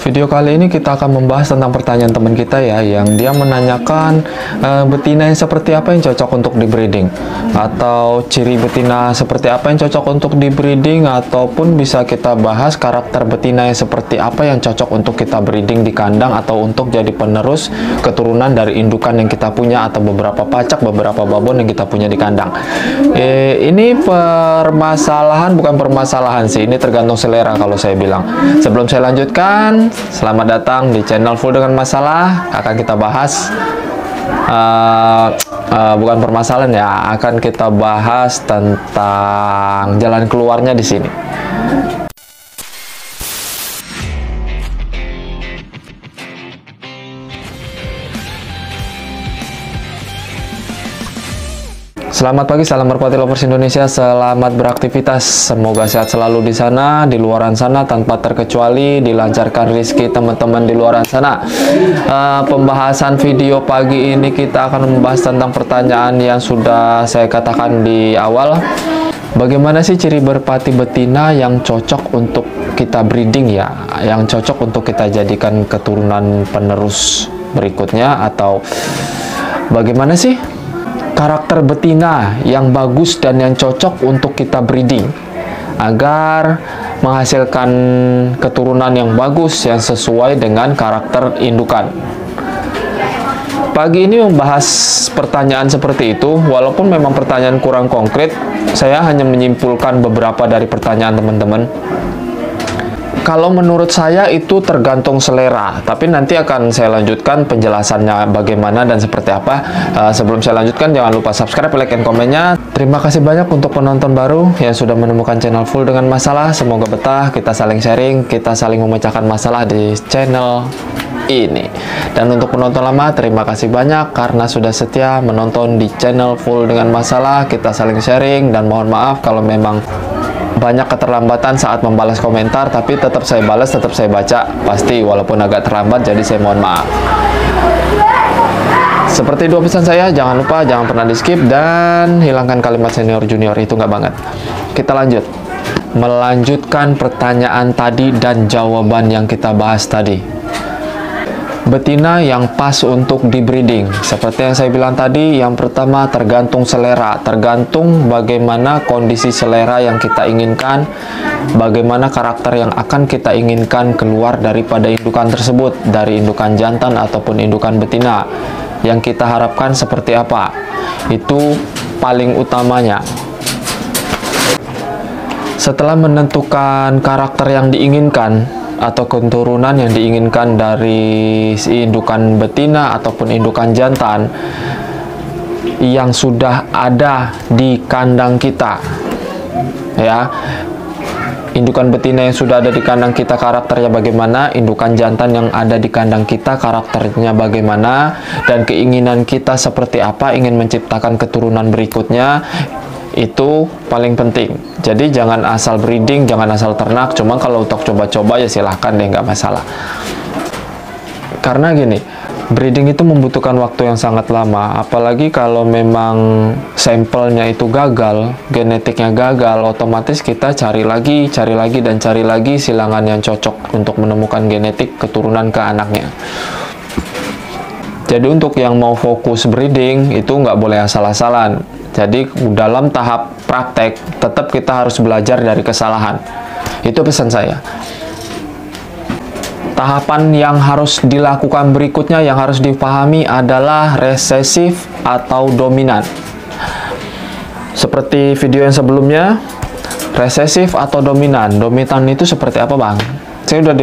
Video kali ini kita akan membahas tentang pertanyaan teman kita ya, yang dia menanyakan betina yang seperti apa yang cocok untuk di breeding, atau ciri betina seperti apa yang cocok untuk di breeding, ataupun bisa kita bahas karakter betina yang seperti apa yang cocok untuk kita breeding di kandang atau untuk jadi penerus keturunan dari indukan yang kita punya, atau beberapa pacak, beberapa babon yang kita punya di kandang. Ini permasalahan, bukan permasalahan sih, ini tergantung selera kalau saya bilang. Sebelum saya lanjutkan, selamat datang di channel Full Dengan Masalah. Akan kita bahas bukan permasalahan ya, akan kita bahas tentang jalan keluarnya di sini. Selamat pagi, salam merpati lovers Indonesia, selamat beraktivitas, semoga sehat selalu di sana, di luaran sana, tanpa terkecuali, dilancarkan rezeki teman-teman di luaran sana. Pembahasan video pagi ini kita akan membahas tentang pertanyaan yang sudah saya katakan di awal. Bagaimana sih ciri merpati betina yang cocok untuk kita breeding ya, yang cocok untuk kita jadikan keturunan penerus berikutnya, atau bagaimana sih karakter betina yang bagus dan yang cocok untuk kita breeding agar menghasilkan keturunan yang bagus yang sesuai dengan karakter indukan. Pagi ini membahas pertanyaan seperti itu, walaupun memang pertanyaan kurang konkret, saya hanya menyimpulkan beberapa dari pertanyaan teman-teman. Kalau menurut saya itu tergantung selera, tapi nanti akan saya lanjutkan penjelasannya bagaimana dan seperti apa. Sebelum saya lanjutkan, jangan lupa subscribe, like, dan komennya. Terima kasih banyak untuk penonton baru yang sudah menemukan channel Full Dengan Masalah. Semoga betah, kita saling sharing, kita saling memecahkan masalah di channel ini. Dan untuk penonton lama, terima kasih banyak karena sudah setia menonton di channel Full Dengan Masalah. Kita saling sharing, dan mohon maaf kalau memang banyak keterlambatan saat membalas komentar, tapi tetap saya balas, tetap saya baca pasti, walaupun agak terlambat, jadi saya mohon maaf. Seperti dua pesan saya, jangan lupa, jangan pernah di skip, dan hilangkan kalimat senior junior, itu nggak banget. Kita lanjut, melanjutkan pertanyaan tadi dan jawaban yang kita bahas tadi. Betina yang pas untuk di breeding, seperti yang saya bilang tadi, yang pertama tergantung selera, tergantung bagaimana kondisi selera yang kita inginkan, bagaimana karakter yang akan kita inginkan keluar daripada indukan tersebut, dari indukan jantan ataupun indukan betina, yang kita harapkan seperti apa, itu paling utamanya. Setelah menentukan karakter yang diinginkan atau keturunan yang diinginkan dari si indukan betina ataupun indukan jantan yang sudah ada di kandang kita ya, indukan betina yang sudah ada di kandang kita karakternya bagaimana, indukan jantan yang ada di kandang kita karakternya bagaimana, dan keinginan kita seperti apa, ingin menciptakan keturunan berikutnya, itu paling penting. Jadi jangan asal breeding, jangan asal ternak. Cuma kalau untuk coba-coba ya silahkan deh, nggak masalah. Karena gini, breeding itu membutuhkan waktu yang sangat lama. Apalagi kalau memang sampelnya itu gagal, genetiknya gagal, otomatis kita cari lagi, dan cari lagi silangan yang cocok untuk menemukan genetik keturunan ke anaknya. Jadi untuk yang mau fokus breeding itu nggak boleh asal-asalan. Jadi dalam tahap praktek tetap kita harus belajar dari kesalahan. Itu pesan saya. Tahapan yang harus dilakukan berikutnya yang harus dipahami adalah resesif atau dominan. Seperti video yang sebelumnya, resesif atau dominan. Dominan itu seperti apa, Bang? Saya udah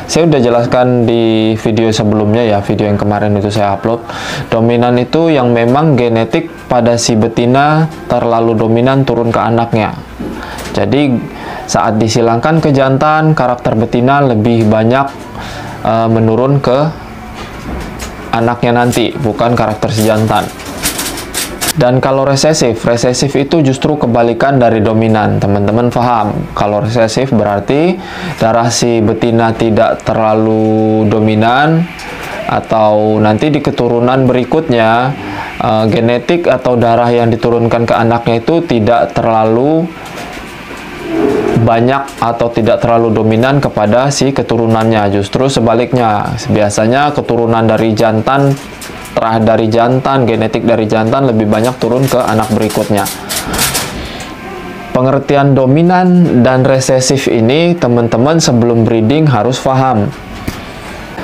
saya udah jelaskan di video sebelumnya ya, video yang kemarin itu saya upload. Dominan itu yang memang genetik pada si betina terlalu dominan turun ke anaknya. Jadi saat disilangkan ke jantan, karakter betina lebih banyak menurun ke anaknya nanti, bukan karakter si jantan. Dan kalau resesif itu justru kebalikan dari dominan. Teman-teman paham, kalau resesif berarti darah si betina tidak terlalu dominan, atau nanti di keturunan berikutnya genetik atau darah yang diturunkan ke anaknya itu tidak terlalu banyak atau tidak terlalu dominan kepada si keturunannya. Justru sebaliknya, biasanya keturunan dari jantan, terah dari jantan, genetik dari jantan lebih banyak turun ke anak berikutnya. Pengertian dominan dan resesif ini teman-teman sebelum breeding harus paham.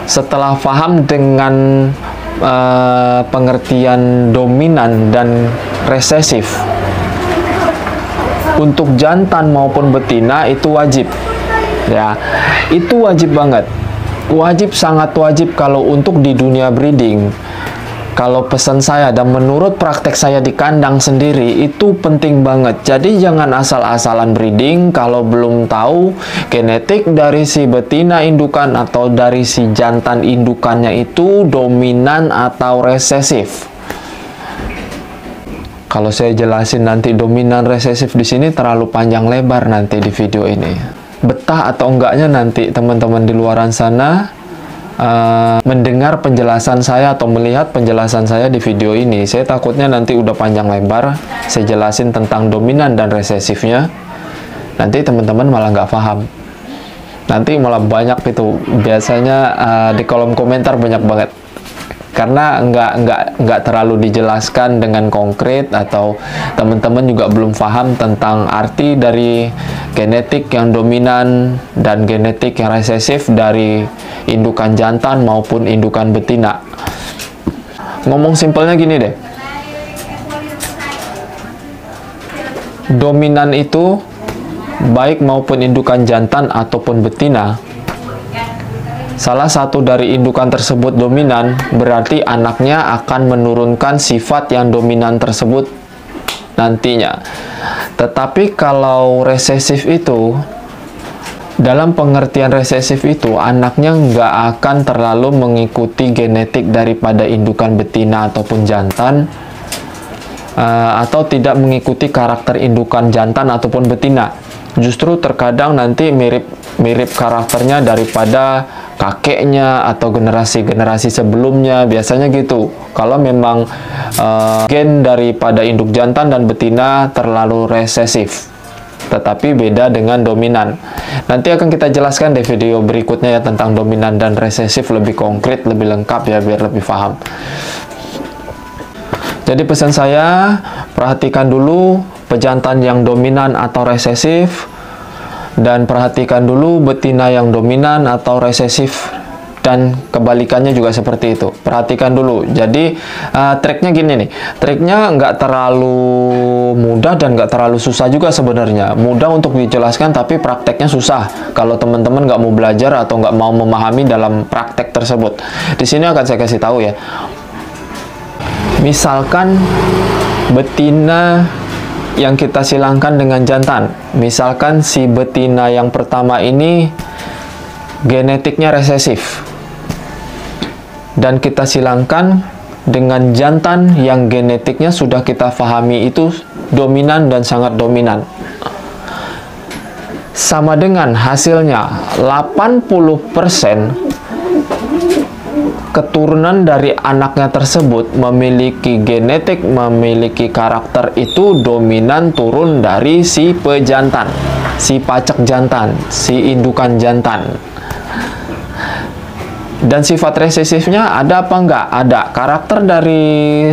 Setelah paham dengan pengertian dominan dan resesif, untuk jantan maupun betina itu wajib, ya, itu wajib banget, wajib, sangat wajib kalau untuk di dunia breeding. Kalau pesan saya dan menurut praktek saya di kandang sendiri itu penting banget. Jadi jangan asal-asalan breeding kalau belum tahu genetik dari si betina indukan atau dari si jantan indukannya itu dominan atau resesif. Kalau saya jelasin nanti dominan resesif di sini terlalu panjang lebar nanti di video ini. Betah atau enggaknya nanti teman-teman di luaran sana mendengar penjelasan saya atau melihat penjelasan saya di video ini. Saya takutnya nanti udah panjang lebar saya jelasin tentang dominan dan resesifnya, nanti teman-teman malah nggak paham, nanti malah banyak itu biasanya di kolom komentar banyak banget karena nggak terlalu dijelaskan dengan konkret, atau teman-teman juga belum paham tentang arti dari genetik yang dominan dan genetik yang resesif dari indukan jantan maupun indukan betina. Ngomong simpelnya gini deh, dominan itu baik maupun indukan jantan ataupun betina, salah satu dari indukan tersebut dominan, berarti anaknya akan menurunkan sifat yang dominan tersebut nantinya. Tetapi kalau resesif itu, dalam pengertian resesif itu, anaknya nggak akan terlalu mengikuti genetik daripada indukan betina ataupun jantan, atau tidak mengikuti karakter indukan jantan ataupun betina. Justru terkadang nanti mirip karakternya daripada kakeknya atau generasi-generasi sebelumnya, biasanya gitu. Kalau memang gen daripada induk jantan dan betina terlalu resesif, tetapi beda dengan dominan. Nanti akan kita jelaskan di video berikutnya ya tentang dominan dan resesif lebih konkret, lebih lengkap ya, biar lebih paham. Jadi pesan saya, perhatikan dulu pejantan yang dominan atau resesif, dan perhatikan dulu betina yang dominan atau resesif, dan kebalikannya juga seperti itu. Perhatikan dulu. Jadi triknya gini nih, triknya nggak terlalu mudah dan nggak terlalu susah juga sebenarnya. Mudah untuk dijelaskan tapi prakteknya susah kalau teman-teman nggak mau belajar atau nggak mau memahami dalam praktek tersebut. Di sini akan saya kasih tahu ya. Misalkan betina yang kita silangkan dengan jantan, misalkan si betina yang pertama ini genetiknya resesif, dan kita silangkan dengan jantan yang genetiknya sudah kita pahami itu dominan dan sangat dominan. Sama dengan hasilnya 80% keturunan dari anaknya tersebut memiliki genetik, memiliki karakter itu dominan turun dari si pejantan, si pacak jantan, si indukan jantan. Dan sifat resesifnya ada apa enggak? Ada. Karakter dari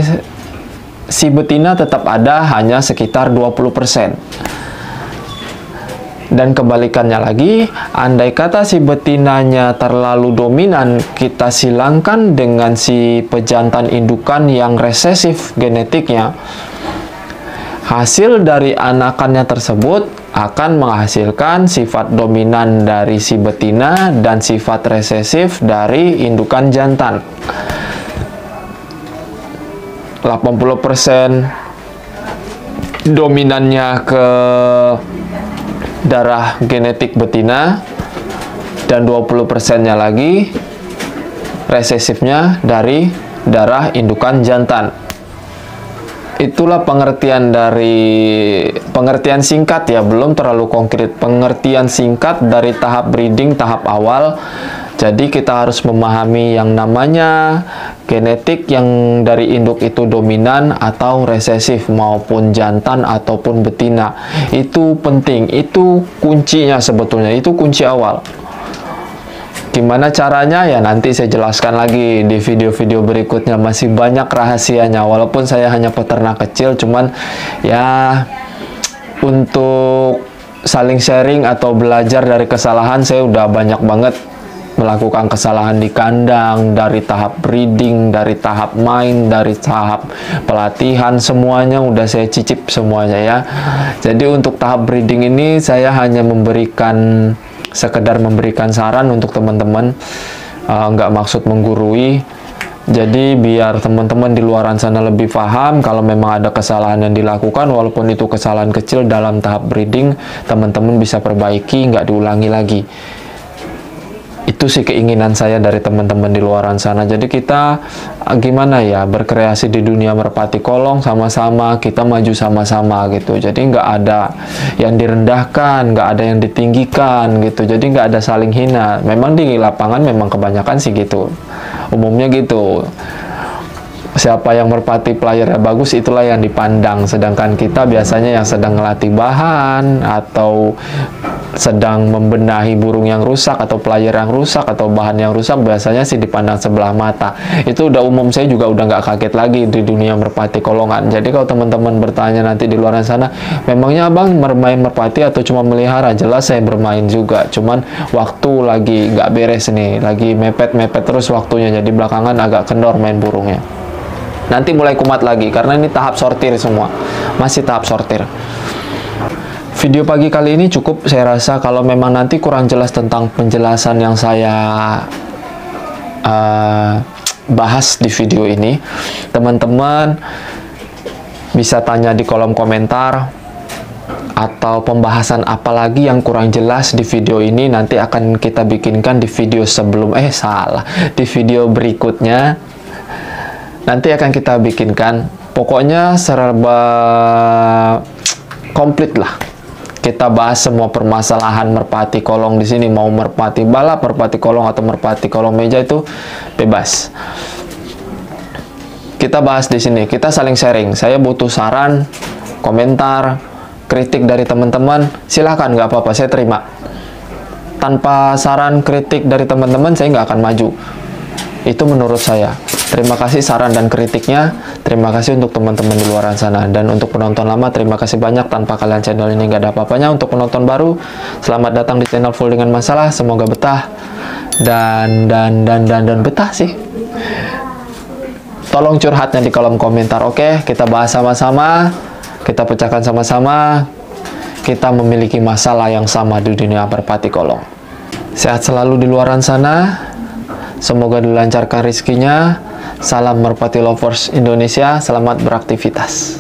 si betina tetap ada, hanya sekitar 20%. Dan kebalikannya lagi, andai kata si betinanya terlalu dominan, kita silangkan dengan si pejantan indukan yang resesif genetiknya, hasil dari anakannya tersebut akan menghasilkan sifat dominan dari si betina dan sifat resesif dari indukan jantan. 80% dominannya ke darah genetik betina, dan 20%-nya lagi resesifnya dari darah indukan jantan. Itulah pengertian singkat ya, belum terlalu konkret. Pengertian singkat dari tahap breeding tahap awal Jadi kita harus memahami yang namanya genetik yang dari induk itu dominan atau resesif, maupun jantan ataupun betina. Itu penting, itu kuncinya sebetulnya, itu kunci awal. Gimana caranya ya nanti saya jelaskan lagi di video-video berikutnya. Masih banyak rahasianya, walaupun saya hanya peternak kecil, cuman ya untuk saling sharing atau belajar dari kesalahan, saya udah banyak banget melakukan kesalahan di kandang, dari tahap breeding, dari tahap main, dari tahap pelatihan, semuanya udah saya cicip semuanya ya. Jadi untuk tahap breeding ini saya hanya sekedar memberikan saran untuk teman-teman, nggak maksud menggurui. Jadi biar teman-teman di luaran sana lebih paham kalau memang ada kesalahan yang dilakukan, walaupun itu kesalahan kecil dalam tahap breeding, teman-teman bisa perbaiki, nggak diulangi lagi. Itu sih keinginan saya dari teman-teman di luaran sana. Jadi kita gimana ya, berkreasi di dunia merpati kolong sama-sama, kita maju sama-sama gitu. Jadi nggak ada yang direndahkan, nggak ada yang ditinggikan gitu. Jadi nggak ada saling hina. Memang di lapangan memang kebanyakan sih gitu, umumnya gitu. Siapa yang merpati playernya bagus, itulah yang dipandang. Sedangkan kita biasanya yang sedang ngelatih bahan, atau sedang membenahi burung yang rusak, atau player yang rusak, atau bahan yang rusak, biasanya sih dipandang sebelah mata. Itu udah umum, saya juga udah nggak kaget lagi di dunia merpati kolongan. Jadi kalau teman-teman bertanya nanti di luar sana, memangnya abang bermain merpati atau cuma melihara? Jelas saya bermain juga, cuman waktu lagi nggak beres nih, lagi mepet-mepet terus waktunya, jadi belakangan agak kendor main burungnya. Nanti mulai kumat lagi, karena ini tahap sortir semua, masih tahap sortir. Video pagi kali ini cukup, saya rasa. Kalau memang nanti kurang jelas tentang penjelasan yang saya bahas di video ini, teman-teman bisa tanya di kolom komentar, atau pembahasan apalagi yang kurang jelas di video ini nanti akan kita bikinkan di video di video berikutnya. Nanti akan kita bikinkan, pokoknya serba komplit lah. Kita bahas semua permasalahan merpati kolong di sini, mau merpati balap, merpati kolong, atau merpati kolong meja, itu bebas. Kita bahas di sini, kita saling sharing. Saya butuh saran, komentar, kritik dari teman-teman, silahkan, nggak apa-apa, saya terima. Tanpa saran kritik dari teman-teman, saya nggak akan maju. Itu menurut saya. Terima kasih saran dan kritiknya. Terima kasih untuk teman-teman di luar sana. Dan untuk penonton lama, terima kasih banyak. Tanpa kalian channel ini nggak ada apa-apanya. Untuk penonton baru, selamat datang di channel Full Dengan Masalah. Semoga betah. Dan betah sih. Tolong curhatnya di kolom komentar, oke? Kita bahas sama-sama. Kita pecahkan sama-sama. Kita memiliki masalah yang sama di dunia merpati kolong. Sehat selalu di luaran sana. Semoga dilancarkan rezekinya. Salam merpati lovers Indonesia, selamat beraktivitas.